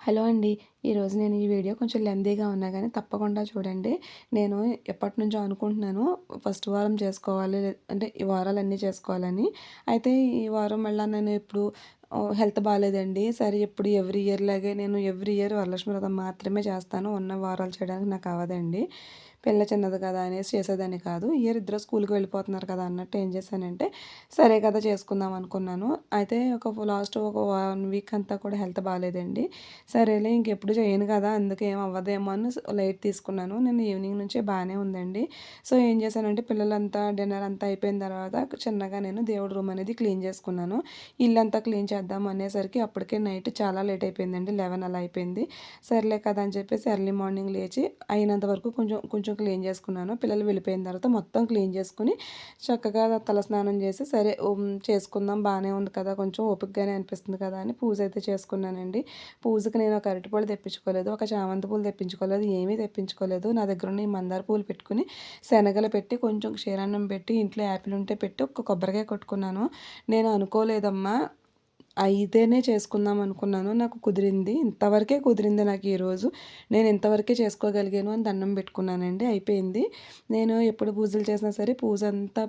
Hello అండి. ఈరోజు నేను ఈ వీడియో కొంచెం లెంతీగా ఉన్నా గానీ తప్పకుండా చూడండి. నేను ఎప్పటినుంచో అనుకుంటున్నాను ఫస్ట్ వారం చేసుకోవాలి అంటే ఈ వారాలన్నీ చేసుకోవాలని. అయితే ఈ వారం మళ్ళా నేను ఇప్పుడు హెల్త్ బాలేదండి. సరే ఇప్పుడు ఎవ్రీ ఇయర్ లాగే నేను ఎవ్రీ ఇయర్ వరలక్ష్మి వ్రతం మాత్రమే చేస్తాను. ఉన్న వారాలు చేయడానికి నాకు అవ్వదండి. పిల్ల చిన్నది కదా అనేసి చేసేదాన్ని కాదు. ఇయర్ ఇద్దరు స్కూల్‌కి వెళ్ళిపోతున్నారు కదా అన్నట్టు ఏం చేశానంటే, సరే కదా చేసుకుందాం అనుకున్నాను. అయితే లాస్ట్ ఒక 1 వీక్ అంతా కూడా హెల్త్ బాలేదండి. సరేలే ఇంకెప్పుడు చేయను కదా! అందుకే ఏం అవ్వదేమో అని లైట్ తీసుకున్నాను. నేను ఈవినింగ్ నుంచే బానే ఉందండి. సో, ఏం చేశానంటే పిల్లలంతా డిన్నర్ అంతా అయిపోయిన తర్వాత చిన్నగా నేను దేవుడి రూమ్ అనేది క్లీన్ చేసుకున్నాను. ఇల్లంతా క్లీన్ చేద్దాం అనేసరికి అప్పటికే నైట్ చాలా లేట్ అయిపోయిందండి. 11 అలా అయిపోయింది. సర్లే కదా అని చెప్పేసి ఎర్లీ మార్నింగ్ లేచి అయినంత వరకు కొంచెం కొంచెం క్లీన్ చేసుకున్నాను. పిల్లలు వెళ్ళిపోయిన తర్వాత మొత్తం క్లీన్ చేసుకొని చక్కగా తలస్నానం చేసి సరే చేసుకుందాం బానే ఉంది కదా! కొంచెం ఓపికగానే అనిపిస్తుంది కదా! అని పూజ అయితే చేసుకున్నానండి. పూజకి నేను ఒక అరటిపళ్ళు తెప్పించుకోలేదు. ఒక చామంతి పూలు తెప్పించుకోలేదు. ఏమీ తెప్పించుకోలేదు. నా దగ్గరున్న ఈ మందార పూలు పెట్టుకొని, శనగలు పెట్టి, కొంచెం క్షీరాన్నం పెట్టి, ఇంట్లో యాపిల్ ఉంటే పెట్టి, ఒక కొబ్బరికాయ కొట్టుకున్నాను. నేను అనుకోలేదమ్మా అయితేనే చేసుకుందాం అనుకున్నాను. నాకు కుదిరింది. ఇంతవరకే కుదిరింది నాకు ఈరోజు. నేను ఇంతవరకే చేసుకోగలిగాను అని దండం పెట్టుకున్నానండి. అయిపోయింది. నేను ఎప్పుడు పూజలు చేసినా సరే పూజ అంతా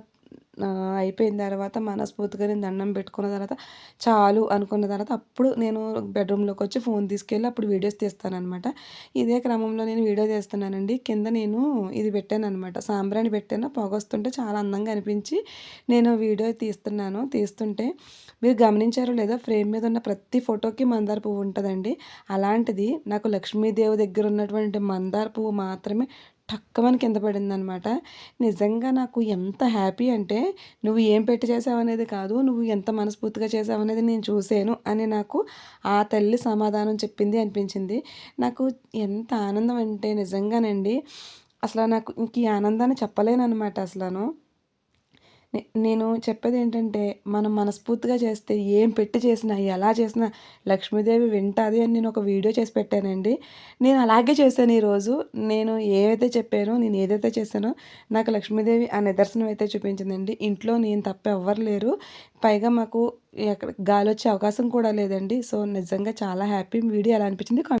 అయిపోయిన తర్వాత మనస్ఫూర్తిగా నేను దండం పెట్టుకున్న తర్వాత చాలు అనుకున్న తర్వాత అప్పుడు నేను బెడ్రూమ్‌లోకి వచ్చి ఫోన్ తీసుకెళ్ళి అప్పుడు వీడియోస్ తీస్తాననమాట. ఇదే క్రమంలో నేను వీడియో తీస్తున్నానండి. కింద నేను ఇది పెట్టాననమాట. సాంబ్రాణి పెట్టాను. పొగొస్తుంటే చాలా అందంగా అనిపించి నేను వీడియో తీస్తున్నాను. తీస్తుంటే మీరు గమనించారో లేదో ఫ్రేమ్ మీద ఉన్న ప్రతి ఫోటోకి మందార పువ్వు ఉంటదండి. అలాంటిది నాకు లక్ష్మీదేవి దగ్గర ఉన్నటువంటి మందార పువ్వు మాత్రమే టక్కుమని కింద పడిందనమాట. నిజంగా నాకు ఎంత హ్యాపీ అంటే, నువ్వు ఏం పెట్టి చేసావనేది కాదు, నువ్వు ఎంత మనస్ఫూర్తిగా చేసావనేది నేను చూసాను అని నాకు ఆ తల్లి సమాధానం చెప్పింది అనిపించింది. నాకు ఎంత ఆనందం అంటే నిజంగానండి, అసల నాకు ఇంక ఈ ఆనందాన్ని చెప్పలేననమాట అసలను. నేను చెప్పేదేంటంటే, మనం మనస్ఫూర్తిగా చేస్తే ఏం పెట్టి చేసినా, ఎలా చేసినా లక్ష్మీదేవి వింటాది అని నేను ఒక వీడియో చేసి పెట్టానండి. నేను అలాగే చేశాను ఈరోజు. నేను ఏవైతే చెప్పానో, నేను ఏదైతే చేశానో నాకు లక్ష్మీదేవి ఆ నిదర్శనం అయితే చూపించిందండి. ఇంట్లో నేను తప్ప ఎవ్వరు లేరు. పైగా మాకు ఎక్కడ గాలొచ్చే అవకాశం కూడా లేదండి. సో, నిజంగా చాలా హ్యాపీ. వీడియో ఎలా అనిపించింది